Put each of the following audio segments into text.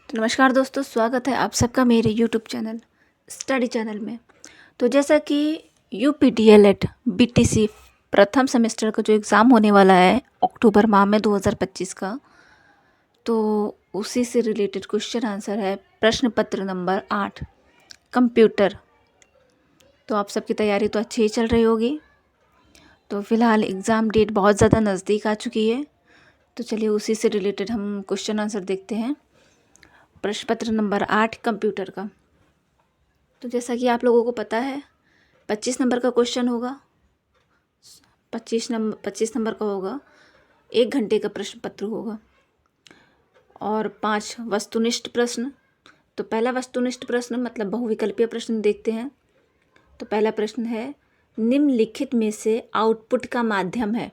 तो नमस्कार दोस्तों, स्वागत है आप सबका मेरे यूट्यूब चैनल स्टडी चैनल में। तो जैसा कि UPDLED BTC प्रथम सेमेस्टर का जो एग्ज़ाम होने वाला है अक्टूबर माह में 2025 का, तो उसी से रिलेटेड क्वेश्चन आंसर है प्रश्न पत्र नंबर 8 कंप्यूटर। तो आप सबकी तैयारी तो अच्छी ही चल रही होगी। तो फ़िलहाल एग्ज़ाम डेट बहुत ज़्यादा नज़दीक आ चुकी है, तो चलिए उसी से रिलेटेड हम क्वेश्चन आंसर देखते हैं। प्रश्न पत्र नंबर 8 कंप्यूटर का। तो जैसा कि आप लोगों को पता है 25 नंबर का क्वेश्चन होगा। 25 नंबर का होगा, 1 घंटे का प्रश्न पत्र होगा और 5 वस्तुनिष्ठ प्रश्न। तो पहला वस्तुनिष्ठ प्रश्न मतलब बहुविकल्पीय प्रश्न देखते हैं। तो पहला प्रश्न है, निम्नलिखित में से आउटपुट का माध्यम है।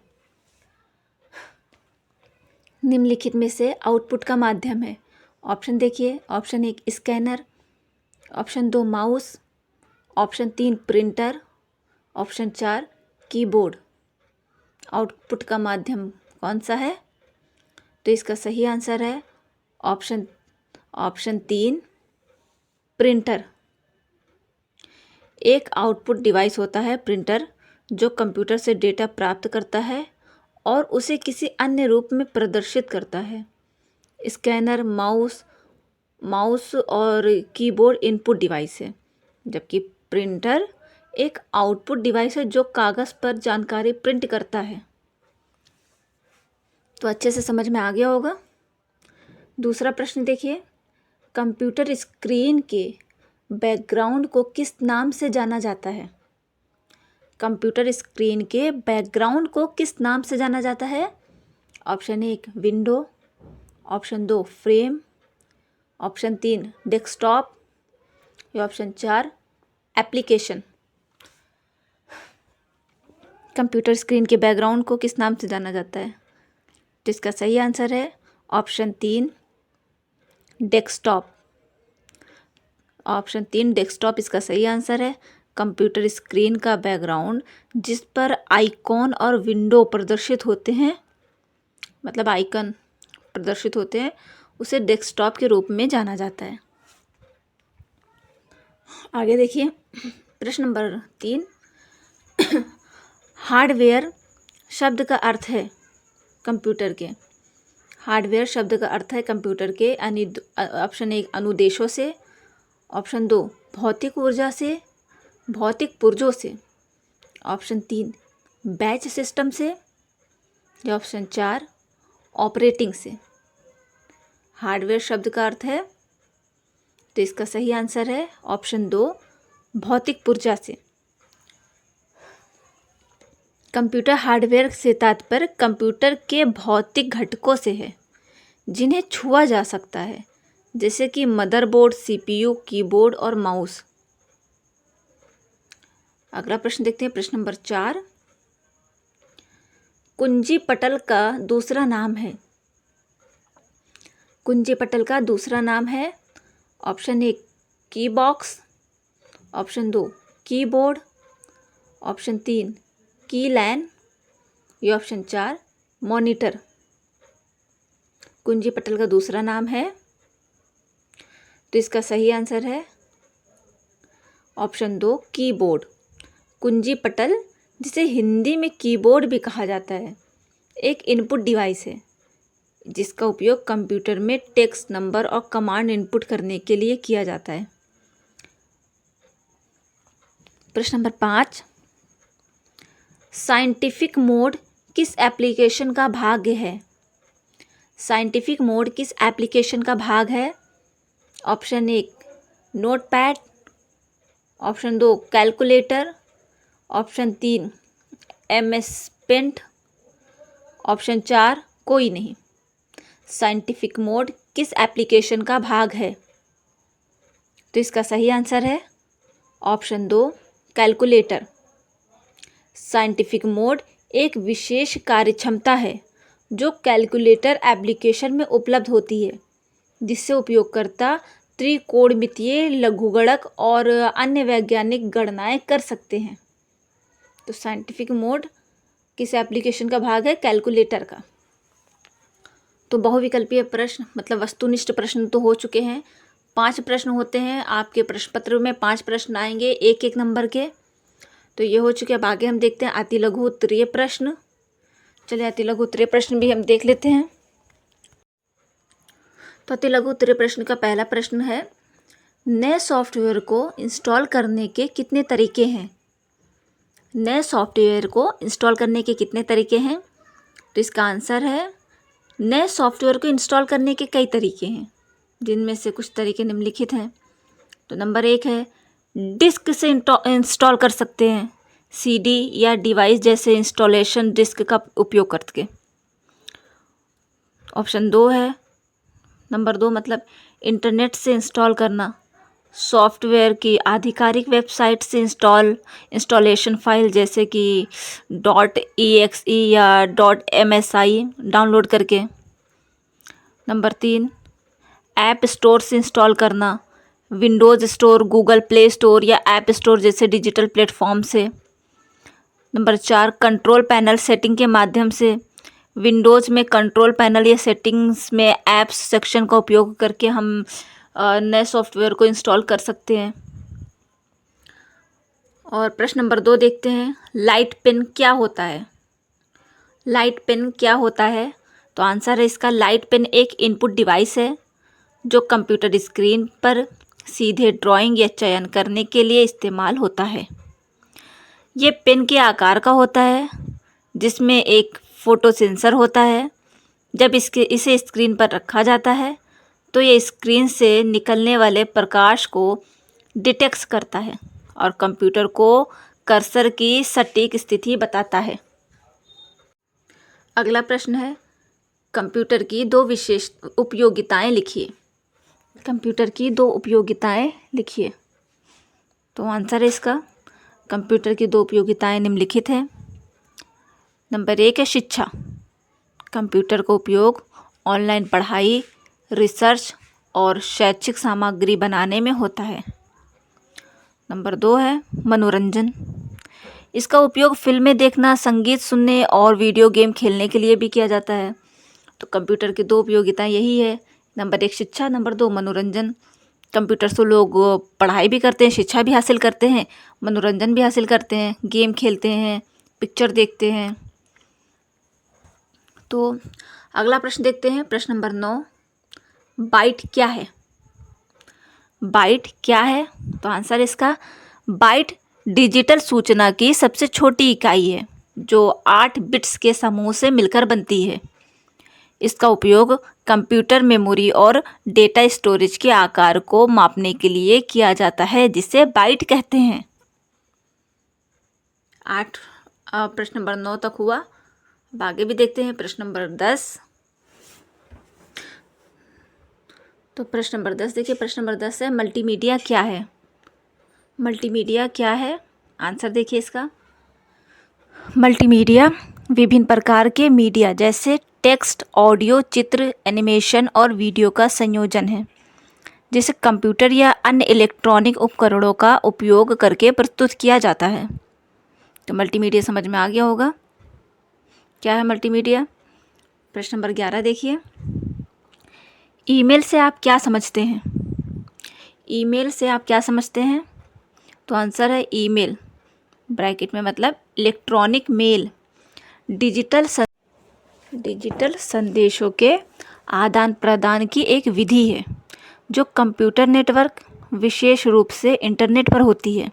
निम्नलिखित में से आउटपुट का माध्यम है। ऑप्शन देखिए, option 1 scanner, option 2 mouse, option 3 printer, option 4 keyboard. Output का माध्यम कौन सा है? तो इसका सही आंसर है ऑप्शन 3 प्रिंटर। एक आउटपुट डिवाइस होता है प्रिंटर, जो कंप्यूटर से डेटा प्राप्त करता है और उसे किसी अन्य रूप में प्रदर्शित करता है। स्कैनर, माउस और कीबोर्ड इनपुट डिवाइस है, जबकि प्रिंटर एक आउटपुट डिवाइस है जो कागज़ पर जानकारी प्रिंट करता है। तो अच्छे से समझ में आ गया होगा। दूसरा प्रश्न देखिए, कंप्यूटर स्क्रीन के बैकग्राउंड को किस नाम से जाना जाता है? कंप्यूटर स्क्रीन के बैकग्राउंड को किस नाम से जाना जाता है? Option 1 window, option 2 frame, option 3 desktop या ऑप्शन 4 एप्लीकेशन। कंप्यूटर स्क्रीन के बैकग्राउंड को किस नाम से जाना जाता है? तो इसका सही आंसर है ऑप्शन 3 डेस्कटॉप। ऑप्शन 3 डेस्कटॉप इसका सही आंसर है। कंप्यूटर स्क्रीन का बैकग्राउंड जिस पर आइकॉन और विंडो प्रदर्शित होते हैं, मतलब आइकन प्रदर्शित होते हैं, उसे डेस्कटॉप के रूप में जाना जाता है। आगे देखिए, प्रश्न नंबर 3, हार्डवेयर शब्द का अर्थ है कंप्यूटर के। हार्डवेयर शब्द का अर्थ है कंप्यूटर के ऑप्शन 1 अनुदेशों से, ऑप्शन 2 भौतिक ऊर्जा से, भौतिक पुर्जों से, ऑप्शन 3 बैच सिस्टम से या ऑप्शन 4 ऑपरेटिंग से। हार्डवेयर शब्द का अर्थ है, तो इसका सही आंसर है ऑप्शन 2 भौतिक पुर्जा से। कंप्यूटर हार्डवेयर से तात्पर्य कंप्यूटर के भौतिक घटकों से है जिन्हें छुआ जा सकता है, जैसे कि मदरबोर्ड, CPU, कीबोर्ड और माउस। अगला प्रश्न देखते हैं, प्रश्न नंबर 4, कुंजी पटल का दूसरा नाम है। कुंजी पटल का दूसरा नाम है ऑप्शन 1 की बॉक्स, ऑप्शन 2 कीबोर्ड, ऑप्शन 3 की लैन या ऑप्शन 4 मॉनिटर। कुंजी पटल का दूसरा नाम है, तो इसका सही आंसर है ऑप्शन 2 कीबोर्ड। कुंजी पटल, जिसे हिंदी में कीबोर्ड भी कहा जाता है, एक इनपुट डिवाइस है जिसका उपयोग कंप्यूटर में टेक्स्ट, नंबर और कमांड इनपुट करने के लिए किया जाता है। प्रश्न नंबर 5, साइंटिफिक मोड किस एप्लीकेशन का भाग है? साइंटिफिक मोड किस एप्लीकेशन का भाग है? Option 1 notepad, option 2 calculator, option 3 MS paint, option 4 कोई नहीं। साइंटिफिक मोड किस एप्लीकेशन का भाग है? तो इसका सही आंसर है ऑप्शन 2 कैलकुलेटर। साइंटिफिक मोड एक विशेष कार्यक्षमता है जो कैलकुलेटर एप्लीकेशन में उपलब्ध होती है, जिससे उपयोगकर्ता त्रिकोणमितीय, लघुगणक और अन्य वैज्ञानिक गणनाएं कर सकते हैं। तो साइंटिफिक मोड किस एप्लीकेशन का भाग है? कैलकुलेटर का। तो बहुविकल्पीय प्रश्न मतलब वस्तुनिष्ठ प्रश्न तो हो चुके हैं। 5 प्रश्न होते हैं आपके प्रश्न पत्र में, 5 प्रश्न आएंगे एक एक नंबर के। तो ये हो चुके। अब आगे हम देखते हैं अति लघु उत्तरीय प्रश्न। चलिए अति लघु उत्तरीय प्रश्न भी हम देख लेते हैं। तो अति लघु उत्तरीय प्रश्न का पहला प्रश्न है, नए सॉफ्टवेयर को इंस्टॉल करने के कितने तरीके हैं? नए सॉफ्टवेयर को इंस्टॉल करने के कितने तरीके हैं? तो इसका आंसर है, नए सॉफ्टवेयर को इंस्टॉल करने के कई तरीके हैं, जिनमें से कुछ तरीके निम्नलिखित हैं। तो नंबर 1 है, डिस्क से इंस्टॉल कर सकते हैं, सीडी या डिवाइस जैसे इंस्टॉलेशन डिस्क का उपयोग करके। ऑप्शन 2 है, नंबर 2 मतलब इंटरनेट से इंस्टॉल करना, सॉफ्टवेयर की आधिकारिक वेबसाइट से इंस्टॉलेशन फाइल जैसे कि .exe या .msi डाउनलोड करके। नंबर 3, ऐप स्टोर से इंस्टॉल करना, Windows store, Google play store या ऐप स्टोर जैसे डिजिटल प्लेटफॉर्म से। नंबर 4, कंट्रोल पैनल सेटिंग के माध्यम से, विंडोज़ में कंट्रोल पैनल या सेटिंग्स में ऐप्स सेक्शन का उपयोग करके हम नए सॉफ्टवेयर को इंस्टॉल कर सकते हैं। और प्रश्न नंबर 2 देखते हैं, लाइट पेन क्या होता है? लाइट पेन क्या होता है? तो आंसर है इसका, लाइट पेन एक इनपुट डिवाइस है जो कंप्यूटर स्क्रीन पर सीधे ड्राइंग या चयन करने के लिए इस्तेमाल होता है। ये पेन के आकार का होता है जिसमें एक फ़ोटो सेंसर होता है। जब इसे स्क्रीन पर रखा जाता है तो ये स्क्रीन से निकलने वाले प्रकाश को डिटेक्ट करता है और कंप्यूटर को कर्सर की सटीक स्थिति बताता है। अगला प्रश्न है, कंप्यूटर की 2 विशेष उपयोगिताएं लिखिए। कंप्यूटर की 2 उपयोगिताएं लिखिए। तो आंसर है इसका, कंप्यूटर की 2 उपयोगिताएं निम्नलिखित हैं। नंबर 1 है शिक्षा। कंप्यूटर का उपयोग ऑनलाइन पढ़ाई, रिसर्च और शैक्षिक सामग्री बनाने में होता है। नंबर 2 है मनोरंजन। इसका उपयोग फिल्में देखना, संगीत सुनने और वीडियो गेम खेलने के लिए भी किया जाता है। तो कंप्यूटर की 2 उपयोगिताएं यही है, नंबर 1 शिक्षा, नंबर 2 मनोरंजन। कंप्यूटर से लोग पढ़ाई भी करते हैं, शिक्षा भी हासिल करते हैं, मनोरंजन भी हासिल करते हैं, गेम खेलते हैं, पिक्चर देखते हैं। तो अगला प्रश्न देखते हैं, प्रश्न नंबर 9, बाइट क्या है? बाइट क्या है? तो आंसर इसका, बाइट डिजिटल सूचना की सबसे छोटी इकाई है जो 8 बिट्स के समूह से मिलकर बनती है। इसका उपयोग कंप्यूटर मेमोरी और डेटा स्टोरेज के आकार को मापने के लिए किया जाता है, जिसे बाइट कहते हैं। 8 प्रश्न नंबर 9 तक हुआ। अब आगे भी देखते हैं प्रश्न नंबर 10। तो प्रश्न नंबर 10 देखिए, प्रश्न नंबर 10 है, मल्टीमीडिया क्या है? मल्टीमीडिया क्या है? आंसर देखिए इसका, मल्टीमीडिया विभिन्न प्रकार के मीडिया जैसे टेक्स्ट, ऑडियो, चित्र, एनिमेशन और वीडियो का संयोजन है, जिसे कंप्यूटर या अन्य इलेक्ट्रॉनिक उपकरणों का उपयोग करके प्रस्तुत किया जाता है। तो मल्टीमीडिया समझ में आ गया होगा क्या है मल्टीमीडिया। प्रश्न नंबर 11 देखिए, ईमेल से आप क्या समझते हैं? ईमेल से आप क्या समझते हैं? तो आंसर है ईमेल, ब्रैकेट में मतलब इलेक्ट्रॉनिक मेल, डिजिटल संदेशों के आदान प्रदान की एक विधि है जो कंप्यूटर नेटवर्क, विशेष रूप से इंटरनेट पर होती है।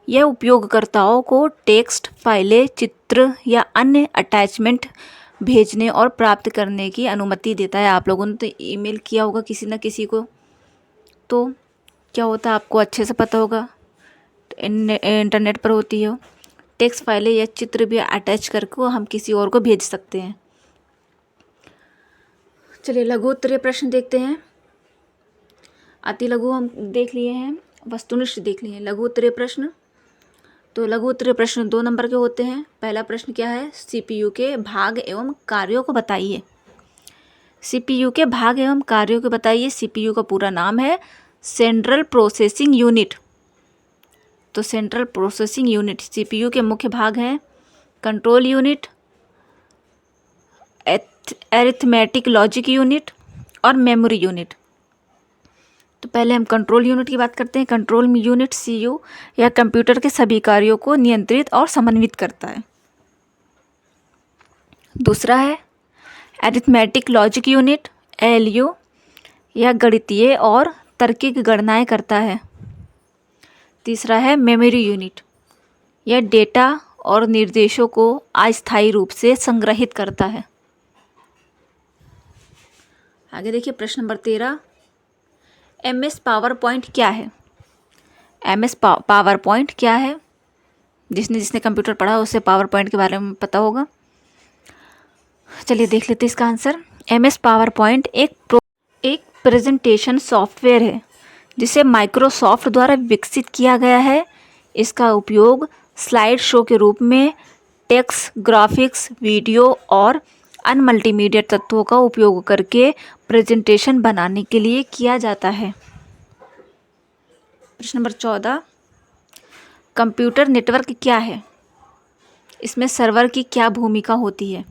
यह उपयोगकर्ताओं को टेक्स्ट, फाइलें, चित्र या अन्य अटैचमेंट भेजने और प्राप्त करने की अनुमति देता है। आप लोगों ने तो ईमेल किया होगा किसी न किसी को, तो क्या होता है आपको अच्छे से पता होगा, इंटरनेट पर होती है। टेक्स्ट फाइलें या चित्र भी अटैच करके हम किसी और को भेज सकते हैं। चलिए लघु उत्तरीय प्रश्न देखते हैं। अति लघु हम देख लिए हैं, वस्तुनिष्ठ देख लिए हैं। लघु उत्तरीय प्रश्न, तो लघु उत्तरीय प्रश्न 2 नंबर के होते हैं। पहला प्रश्न क्या है, सीपीयू के भाग एवं कार्यों को बताइए। सीपीयू के भाग एवं कार्यों को बताइए। सीपीयू का पूरा नाम है सेंट्रल प्रोसेसिंग यूनिट। तो सेंट्रल प्रोसेसिंग यूनिट, सीपीयू के मुख्य भाग हैं control unit, arithmetic logic unit और मेमोरी यूनिट। तो पहले हम कंट्रोल यूनिट की बात करते हैं। कंट्रोल यूनिट सीयू या कंप्यूटर के सभी कार्यों को नियंत्रित और समन्वित करता है। दूसरा है एरिथमेटिक लॉजिक यूनिट एएलयू, यह गणितीय और तार्किक गणनाएं करता है। तीसरा है मेमोरी यूनिट, यह डेटा और निर्देशों को अस्थायी रूप से संग्रहित करता है। आगे देखिए प्रश्न नंबर 13, MS पावर पॉइंट क्या है? MS पावर पॉइंट क्या है? जिसने कंप्यूटर पढ़ा है उसे पावर पॉइंट के बारे में पता होगा। चलिए देख लेते हैं इसका आंसर। MS पावर पॉइंट एक प्रेजेंटेशन सॉफ्टवेयर है जिसे माइक्रोसॉफ्ट द्वारा विकसित किया गया है। इसका उपयोग स्लाइड शो के रूप में टेक्स्ट, ग्राफिक्स, वीडियो और अन्य मल्टीमीडिया तत्वों का उपयोग करके प्रेजेंटेशन बनाने के लिए किया जाता है। प्रश्न नंबर 14, कंप्यूटर नेटवर्क क्या है? इसमें सर्वर की क्या भूमिका होती है?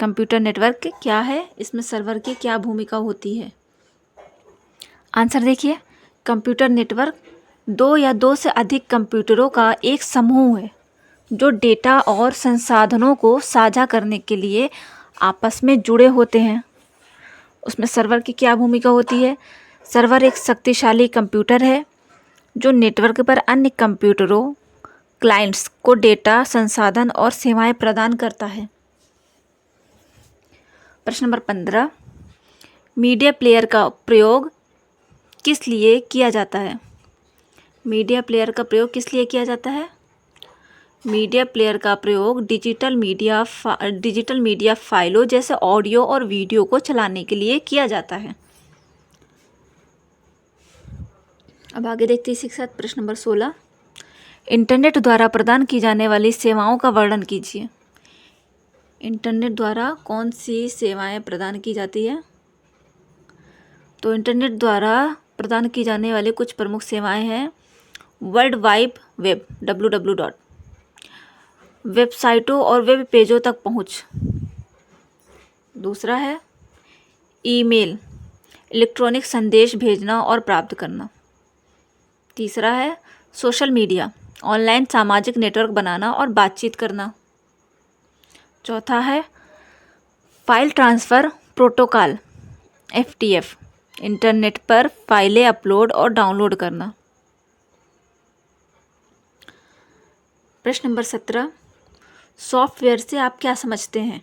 कंप्यूटर नेटवर्क क्या है? इसमें सर्वर की क्या भूमिका होती है? आंसर देखिए, कंप्यूटर नेटवर्क दो या दो से अधिक कंप्यूटरों का एक समूह है जो डेटा और संसाधनों को साझा करने के लिए आपस में जुड़े होते हैं। उसमें सर्वर की क्या भूमिका होती है? सर्वर एक शक्तिशाली कंप्यूटर है जो नेटवर्क पर अन्य कंप्यूटरों, क्लाइंट्स को डेटा, संसाधन और सेवाएं प्रदान करता है। प्रश्न नंबर 15, मीडिया प्लेयर का प्रयोग किस लिए किया जाता है? मीडिया प्लेयर का प्रयोग किस लिए किया जाता है? मीडिया प्लेयर का प्रयोग डिजिटल मीडिया फाइलों जैसे ऑडियो और वीडियो को चलाने के लिए किया जाता है। अब आगे देखते हैं इसी के साथ प्रश्न नंबर 16, इंटरनेट द्वारा प्रदान की जाने वाली सेवाओं का वर्णन कीजिए। इंटरनेट द्वारा कौन सी सेवाएं प्रदान की जाती है? तो इंटरनेट द्वारा प्रदान की जाने वाली कुछ प्रमुख सेवाएं हैं वर्ल्ड वाइड वेब www. वेबसाइटों और वेब पेजों तक पहुंच। दूसरा है ईमेल, इलेक्ट्रॉनिक संदेश भेजना और प्राप्त करना। तीसरा है सोशल मीडिया, ऑनलाइन सामाजिक नेटवर्क बनाना और बातचीत करना। चौथा है file transfer protocol FTP, internet पर फाइलें अपलोड और डाउनलोड करना। प्रश्न नंबर 17, सॉफ्टवेयर से आप क्या समझते हैं?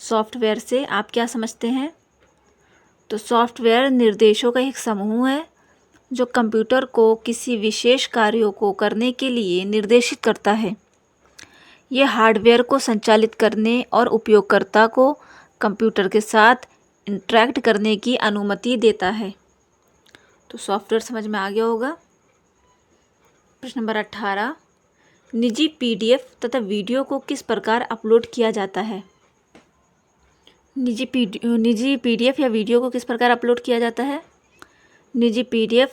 सॉफ्टवेयर से आप क्या समझते हैं? तो सॉफ्टवेयर निर्देशों का एक समूह है जो कंप्यूटर को किसी विशेष कार्यों को करने के लिए निर्देशित करता है। यह हार्डवेयर को संचालित करने और उपयोगकर्ता को कंप्यूटर के साथ इंटरैक्ट करने की अनुमति देता है। तो सॉफ्टवेयर समझ में आ गया होगा। प्रश्न नंबर 18, निजी PDF तथा वीडियो को किस प्रकार अपलोड किया जाता है? निजी PDF या वीडियो को किस प्रकार अपलोड किया जाता है? निजी PDF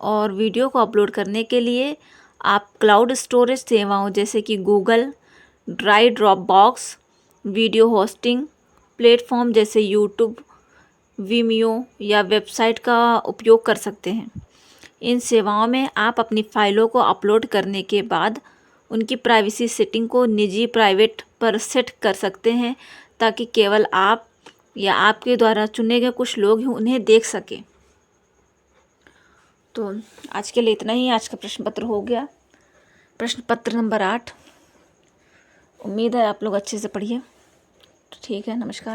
और वीडियो को अपलोड करने के लिए आप क्लाउड स्टोरेज सेवाओं जैसे कि Google drive, Dropbox, video hosting platform जैसे यूट्यूब, वीमियो या वेबसाइट का उपयोग कर सकते हैं। इन सेवाओं में आप अपनी फाइलों को अपलोड करने के बाद उनकी प्राइवेसी सेटिंग को निजी प्राइवेट पर सेट कर सकते हैं ताकि केवल आप या आपके द्वारा चुने गए कुछ लोग ही उन्हें देख सकें। तो आज के लिए इतना ही। आज का प्रश्न पत्र हो गया। प्रश्न पत्र नंबर 8, उम्मीद है आप लोग अच्छे से पढ़िए। तो ठीक है, नमस्कार।